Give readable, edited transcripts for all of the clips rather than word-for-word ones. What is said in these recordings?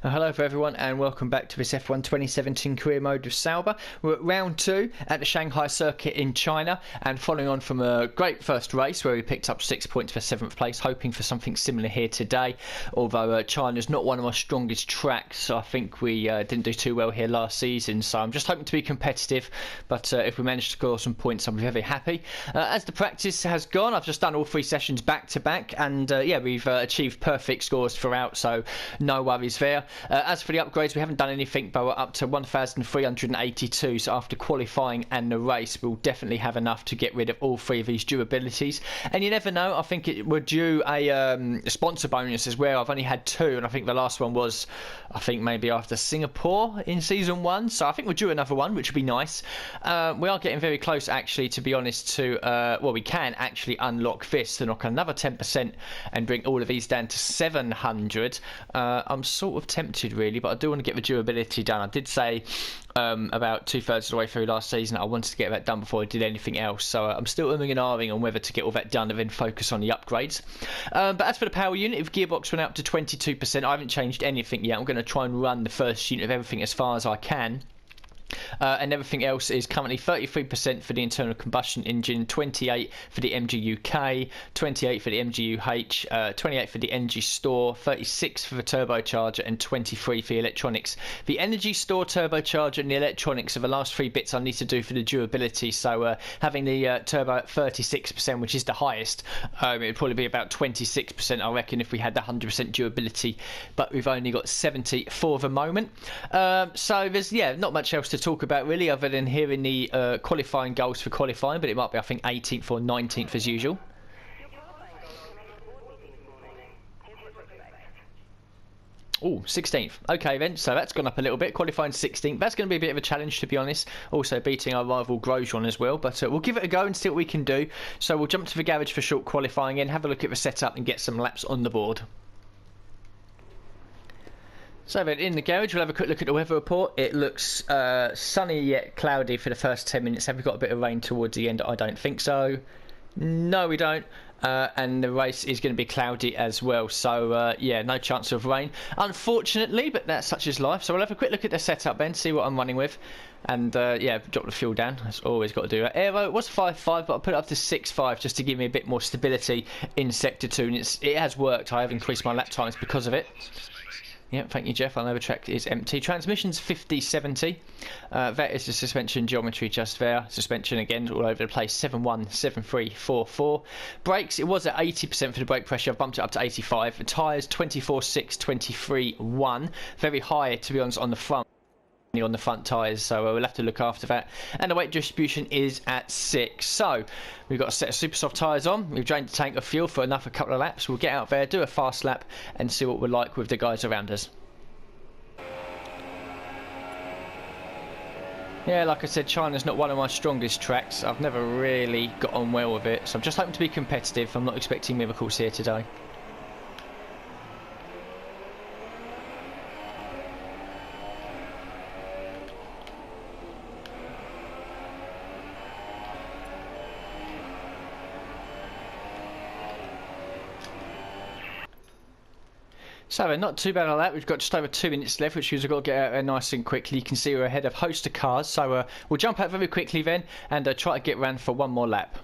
Hello for everyone and welcome back to this F1 2017 career mode with Sauber. We're at round 2 at the Shanghai circuit in China, and following on from a great first race where we picked up 6 points for 7th place, hoping for something similar here today. Although China's not one of my strongest tracks, so I think we didn't do too well here last season, so I'm just hoping to be competitive, but if we manage to score some points I'm very happy. As the practice has gone, I've just done all 3 sessions back to back, and yeah, we've achieved perfect scores throughout, so no worries there. As for the upgrades, we haven't done anything, but we're up to 1,382, so after qualifying and the race, we'll definitely have enough to get rid of all 3 of these durabilities. And you never know, I think we're due a sponsor bonus as well. I've only had 2, and I think the last one was, I think maybe after Singapore in Season 1, so I think we're due another one, which would be nice. We are getting very close, actually, to be honest, to, well, we can actually unlock this to knock another 10% and bring all of these down to 700. I'm sort of tempted, really, but I do want to get the durability done. I did say about 2/3 of the way through last season I wanted to get that done before I did anything else, so I'm still umming and ahhing on whether to get all that done and then focus on the upgrades. But as for the power unit, if gearbox went up to 22%, I haven't changed anything yet. I'm going to try and run the first unit of everything as far as I can. And everything else is currently 33% for the internal combustion engine, 28 for the MGU-K, 28 for the MGU-H, 28 for the energy store, 36 for the turbocharger, and 23 for the electronics. The energy store, turbocharger, and the electronics are the last 3 bits I need to do for the durability, so having the turbo at 36%, which is the highest, it would probably be about 26%, I reckon, if we had the 100% durability, but we've only got 70 for the moment. So there's, yeah, not much else to talk about really, other than hearing the qualifying goals for qualifying, but it might be, I think, 18th or 19th as usual. Oh, 16th. Okay then, so that's gone up a little bit. Qualifying 16th. That's going to be a bit of a challenge, to be honest. Also beating our rival Grosjean as well, but we'll give it a go and see what we can do. So we'll jump to the garage for short qualifying and have a look at the setup and get some laps on the board. So then, in the garage, we'll have a quick look at the weather report. It looks sunny yet cloudy for the first 10 minutes. Have we got a bit of rain towards the end? I don't think so. No, we don't. And the race is going to be cloudy as well. So, yeah, no chance of rain, unfortunately, but that's such is life. So we'll have a quick look at the setup then, see what I'm running with. And, yeah, drop the fuel down. That's always got to do that. Aero, it was 5.5, but I put it up to 6.5 just to give me a bit more stability in Sector 2. And it has worked. I have increased my lap times because of it. Yeah, thank you, Jeff. I know the track is empty. Transmission's 50/70. That is the suspension geometry just there. Suspension, again, all over the place. 7.1, 7.3, 4.4. Brakes, it was at 80% for the brake pressure. I've bumped it up to 85. The tyres, 24.6, 23.1. Very high, to be honest, on the front. On the front tyres, so we'll have to look after that. And the weight distribution is at 6. So we've got a set of super soft tyres on. We've drained the tank of fuel for enough a couple of laps. We'll get out there, do a fast lap, and see what we're like with the guys around us. Yeah, like I said, China's not one of my strongest tracks. I've never really got on well with it, so I'm just hoping to be competitive. I'm not expecting miracles here today. So not too bad on that. We've got just over 2 minutes left, which means we've got to get out there nice and quickly. You can see we're ahead of a host of cars, so we'll jump out very quickly then and try to get round for one more lap.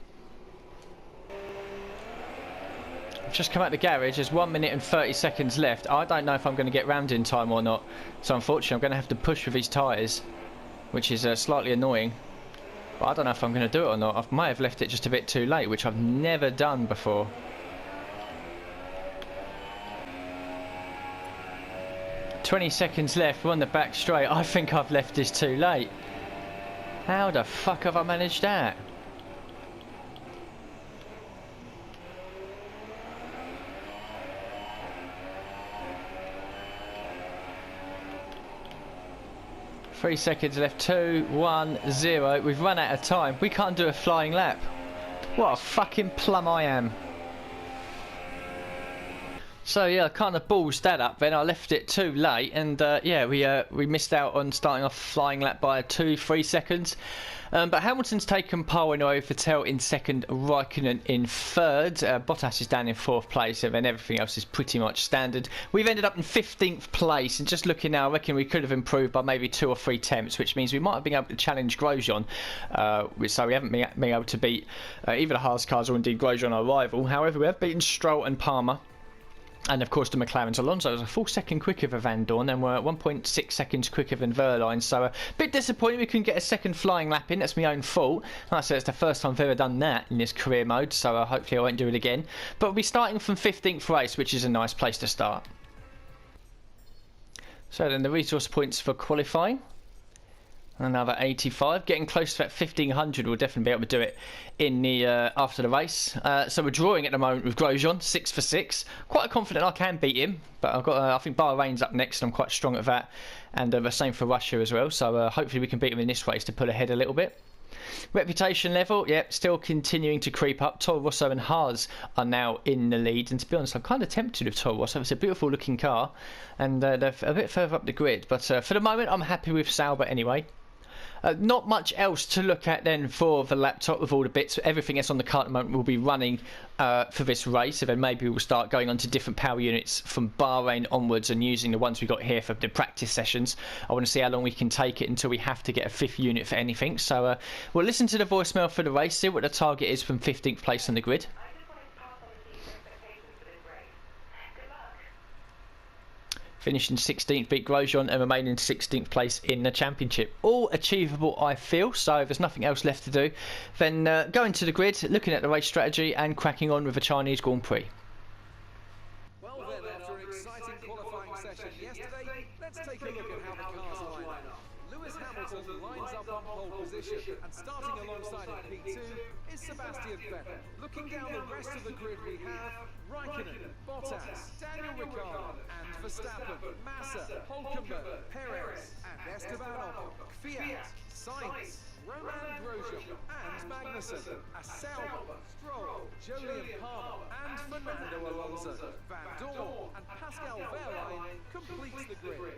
I've just come out the garage. There's 1 minute and 30 seconds left. I don't know if I'm going to get round in time or not, so unfortunately I'm going to have to push with these tyres, which is slightly annoying. But I don't know if I'm going to do it or not. I might have left it just a bit too late, which I've never done before. 20 seconds left, we're on the back straight. I think I've left this too late. How the fuck have I managed that? Three seconds left. 2, 1, 0. We've run out of time. We can't do a flying lap. What a fucking plum I am. So yeah, I kind of ballsed that up then. I left it too late, and yeah, we missed out on starting off flying lap by 2-3 seconds. But Hamilton's taken pole anyway, Vettel in second, Raikkonen in third. Bottas is down in fourth place, and then everything else is pretty much standard. We've ended up in 15th place, and just looking now, I reckon we could have improved by maybe 2 or 3 tenths, which means we might have been able to challenge Grosjean. So we haven't been able to beat either the Haas cars or indeed Grosjean, our rival. However, we have beaten Stroll and Palmer. And of course the McLaren's. Alonso was a full second quicker than Van Dorn and we're 1.6 seconds quicker than Verline, so a bit disappointed we couldn't get a second flying lap in. That's my own fault. Like I said, it's the first time I've ever done that in this career mode, so hopefully I won't do it again. But we'll be starting from 15th race, which is a nice place to start. So then the resource points for qualifying. Another 85, getting close to that 1500. We'll definitely be able to do it in the after the race. So we're drawing at the moment with Grosjean, 6 for 6. Quite confident I can beat him, but I've got I think Bahrain's up next, and I'm quite strong at that, and the same for Russia as well. So hopefully we can beat him in this race to pull ahead a little bit. Reputation level, yep, still continuing to creep up. Toro Rosso and Haas are now in the lead, and to be honest, I'm kind of tempted with Toro Rosso. It's a beautiful looking car, and they're a bit further up the grid. But for the moment, I'm happy with Sauber anyway. Not much else to look at then for the laptop with all the bits. Everything that's on the car at the moment will be running for this race, so then maybe we'll start going on to different power units from Bahrain onwards and using the ones we got here for the practice sessions. I want to see how long we can take it until we have to get a 5th unit for anything. So we'll listen to the voicemail for the race, see what the target is from 15th place on the grid. Finishing 16th, beat Grosjean and remaining 16th place in the championship. All achievable, I feel, so if there's nothing else left to do, then going to the grid, looking at the race strategy and cracking on with the Chinese Grand Prix. Well then, after an exciting qualifying session yesterday, let's take a look at how the cars line up. Lewis Hamilton lines up on pole position, and starting alongside in P2 is Sebastian Vettel. Looking down the rest of the grid, we have Raikkonen, Bottas, Daniel Ricciardo, and Verstappen, Massa, Hulkenberg, Perez, and Esteban Ocon, Kvyat, Sainz, Romain Grosjean, and Magnussen, Sauber, Stroll, Jolyon Palmer, and Fernando Alonso. Van Dorn and Pascal Wehrlein completes the grid.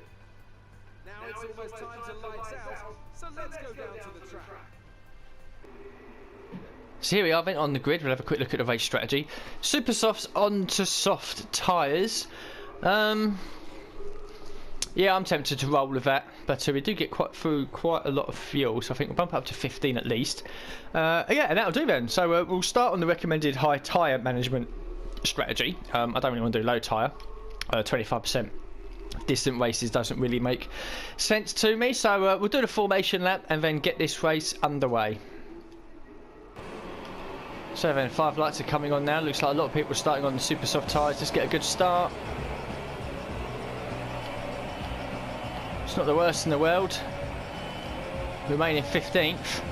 Now it's almost time to lights out, so let's go down to the track. So here we are then on the grid. We'll have a quick look at the race strategy. Super softs onto soft tyres. Yeah, I'm tempted to roll with that, but we do get through quite a lot of fuel, so I think we'll bump up to 15 at least. Yeah, and that'll do then. So we'll start on the recommended high tyre management strategy. I don't really want to do low tyre. 25% distant races doesn't really make sense to me, so we'll do the formation lap and then get this race underway. So then 5 lights are coming on now. Looks like a lot of people are starting on the super soft tyres. Let's get a good start. It's not the worst in the world. Remaining 15th.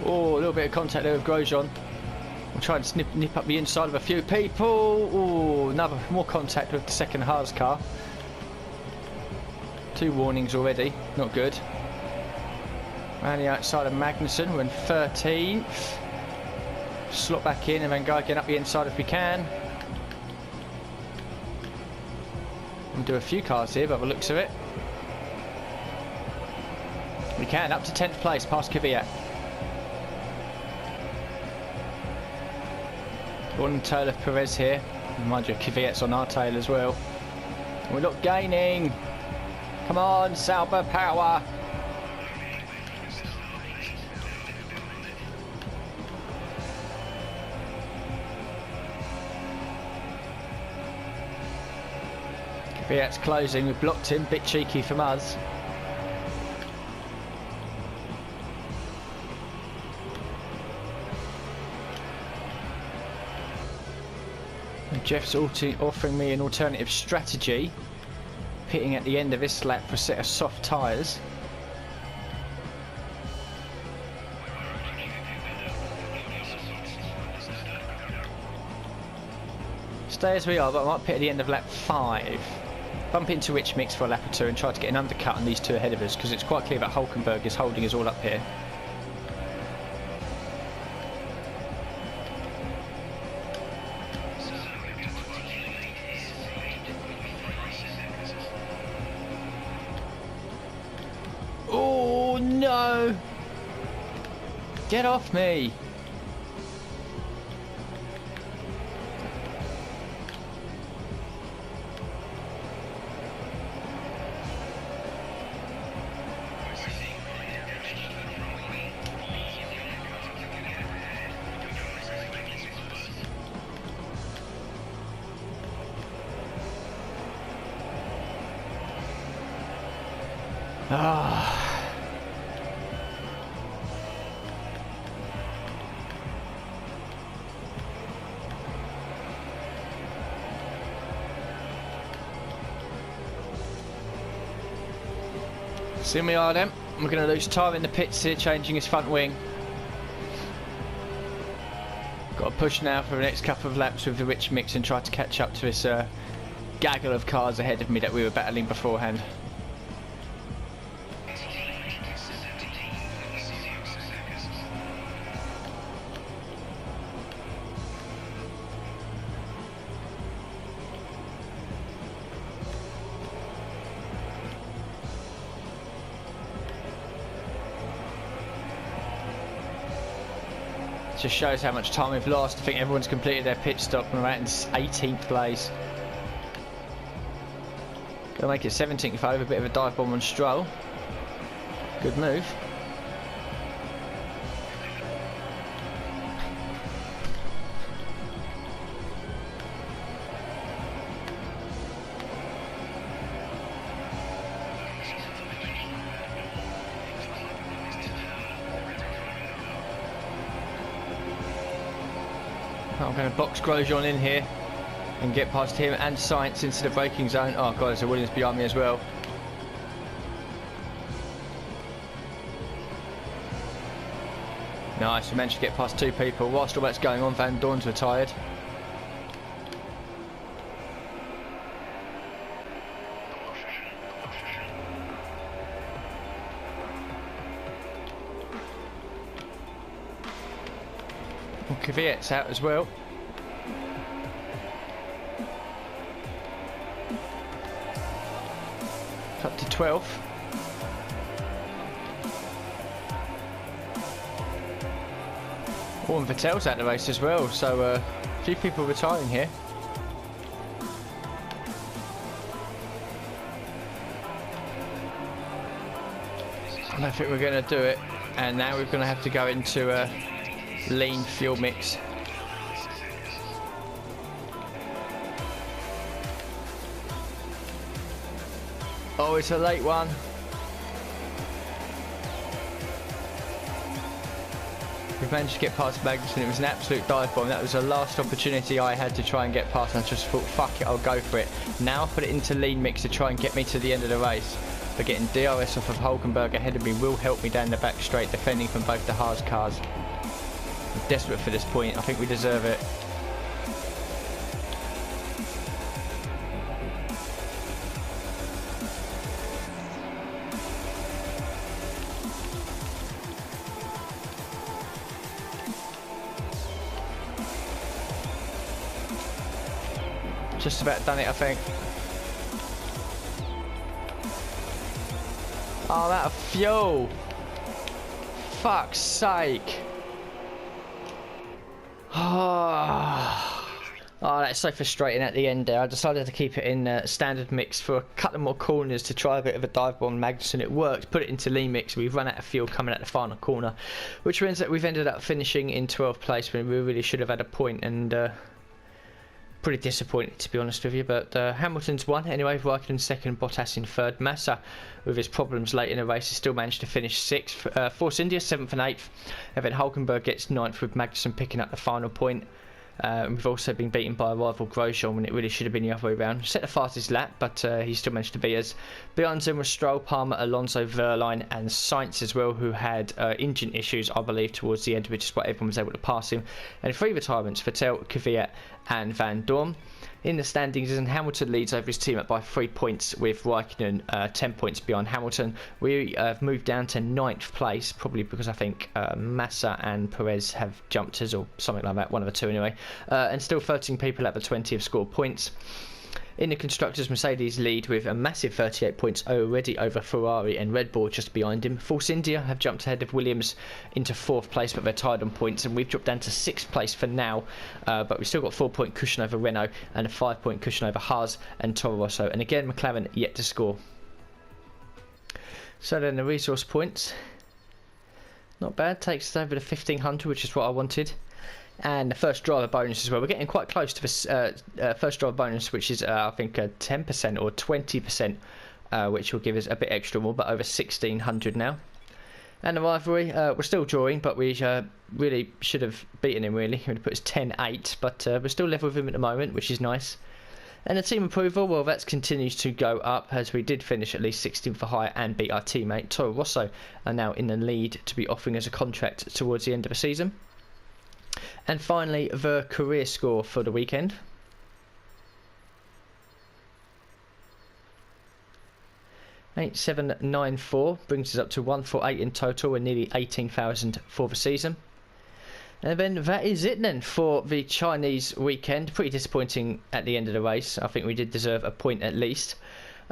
Oh, a little bit of contact there with Grosjean. We'll try and nip up the inside of a few people. Oh, more contact with the second Haas car. 2 warnings already. Not good. Around the outside of Magnussen, we're in 13th. Slot back in and then go again up the inside if we can. We'll do a few cars here by the looks of it. We can, up to 10th place, past Kvyat. One tail of Perez here. Mind you, Kvyat's on our tail as well. We're not gaining. Come on, Sauber power. Kvyat's closing, we've blocked him, bit cheeky from us. And Jeff's offering me an alternative strategy, pitting at the end of this lap for a set of soft tyres. Stay as we are, but I might pit at the end of lap 5. Bump into Rich Mix for a lap or 2 and try to get an undercut on these 2 ahead of us, because it's quite clear that Hulkenberg is holding us all up here. no! Get off me! Ah. See me are then. We're going to lose time in the pits here, changing his front wing. Got to push now for the next couple of laps with the rich mix and try to catch up to this gaggle of cars ahead of me that we were battling beforehand. Just shows how much time we've lost. I think everyone's completed their pit stop and we're out in 18th place. Gonna make it 17th over, a bit of a dive bomb on Stroll. Good move. I'm going to box Grosjean in here and get past him and Sainz into the braking zone. Oh god, there's a Williams behind me as well. Nice, we managed to get past two people. Whilst all that's going on, Van Dorn's retired. Kvyat's out as well. Up to 12th. Oh, and Vettel's out of the race as well, so a few people retiring here. I don't think we're going to do it, and now we're going to have to go into a lean fuel mix. Oh, it's a late one. We've managed to get past Magnussen. It was an absolute dive bomb. That was the last opportunity I had to try and get past, and I just thought, fuck it, I'll go for it. Now I'll put it into lean mix to try and get me to the end of the race. But getting DRS off of Hulkenberg ahead of me will help me down the back straight, defending from both the Haas cars. I'm desperate for this point. I think we deserve it. Just about done it, I think. Oh, that fuel! Fuck's sake! Oh, that's so frustrating at the end there. I decided to keep it in standard mix for a couple more corners to try a bit of a dive bomb Magnussen. It worked. Put it into lean mix. We've run out of fuel coming at the final corner, which means that we've ended up finishing in 12th place when we really should have had a point, and pretty disappointed, to be honest with you. But Hamilton's won anyway. Raikkonen second, Bottas in third. Massa, with his problems late in the race, has still managed to finish 6th. Force India 7th and 8th, and then Hulkenberg gets 9th with Magnussen picking up the final point. We've also been beaten by a rival Grosjean when it really should have been the other way around. Set the fastest lap, but he still managed to beat us. Behind them was Stroll, Palmer, Alonso, Verline and Sainz as well, who had engine issues, I believe, towards the end, which is why everyone was able to pass him. And 3 retirements, Vettel, Kvyat and Van Dorn. In the standings, and Hamilton leads over his team up by 3 points, with Raikkonen 10 points behind Hamilton. We have moved down to 9th place, probably because I think Massa and Perez have jumped us, or something like that, one of the two anyway. And still 13 people at the 20 have scored points. In the Constructors, Mercedes lead with a massive 38 points already over Ferrari and Red Bull just behind him. Force India have jumped ahead of Williams into 4th place, but they're tied on points, and we've dropped down to 6th place for now. But we've still got 4-point cushion over Renault and a 5-point cushion over Haas and Toro Rosso. And again, McLaren yet to score. So then the resource points. Not bad, takes us over to 1500, which is what I wanted. And the first driver bonus as well. We're getting quite close to this first driver bonus, which is I think 10% or 20%, which will give us a bit extra more, but over 1600 now. And the rivalry, we're still drawing, but we really should have beaten him really. He would have put us 10-8, but we're still level with him at the moment, which is nice. And the team approval, well, that continues to go up as we did finish at least 16th for hire and beat our teammate. Toro Rosso are now in the lead to be offering us a contract towards the end of the season. And finally, the career score for the weekend. $8,794 brings us up to 148 in total and nearly 18,000 for the season. And then that is it then for the Chinese weekend. Pretty disappointing at the end of the race. I think we did deserve a point at least.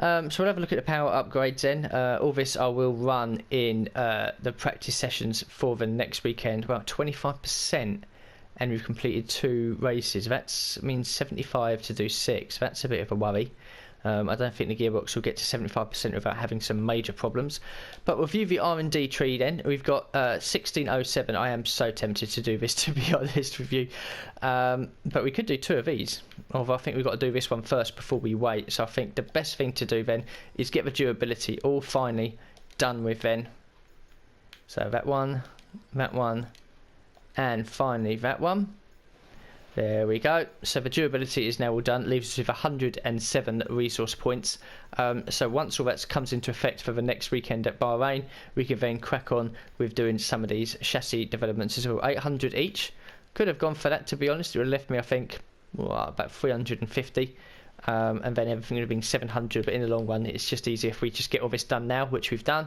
So we'll have a look at the power upgrades then. All this I will run in the practice sessions for the next weekend. About 25%. And we've completed 2 races. That means 75 to do 6. That's a bit of a worry. I don't think the gearbox will get to 75% without having some major problems. But we'll view the R&D tree then. We've got 1607. I am so tempted to do this, to be honest with you. But we could do 2 of these. Although I think we've got to do this one first before we wait. So I think the best thing to do then is get the durability all finally done with then. So that one, and finally that one. There we go. So the durability is now all done. Leaves us with 107 resource points. So once all that comes into effect for the next weekend at Bahrain, we can then crack on with doing some of these chassis developments as well. 800 each. Could have gone for that, to be honest. It would have left me, I think, about 350. And then everything would have been 700, but in the long run it's just easier if we just get all this done now, which we've done,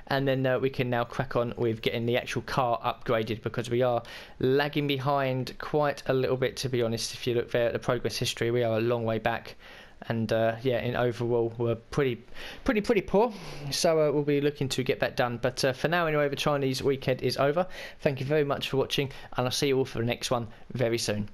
and then we can now crack on with getting the actual car upgraded, because we are lagging behind quite a little bit, to be honest. If you look there at the progress history, we are a long way back, and yeah, in overall we're pretty poor. So we'll be looking to get that done, but for now anyway, the Chinese weekend is over. Thank you very much for watching, and I'll see you all for the next one very soon.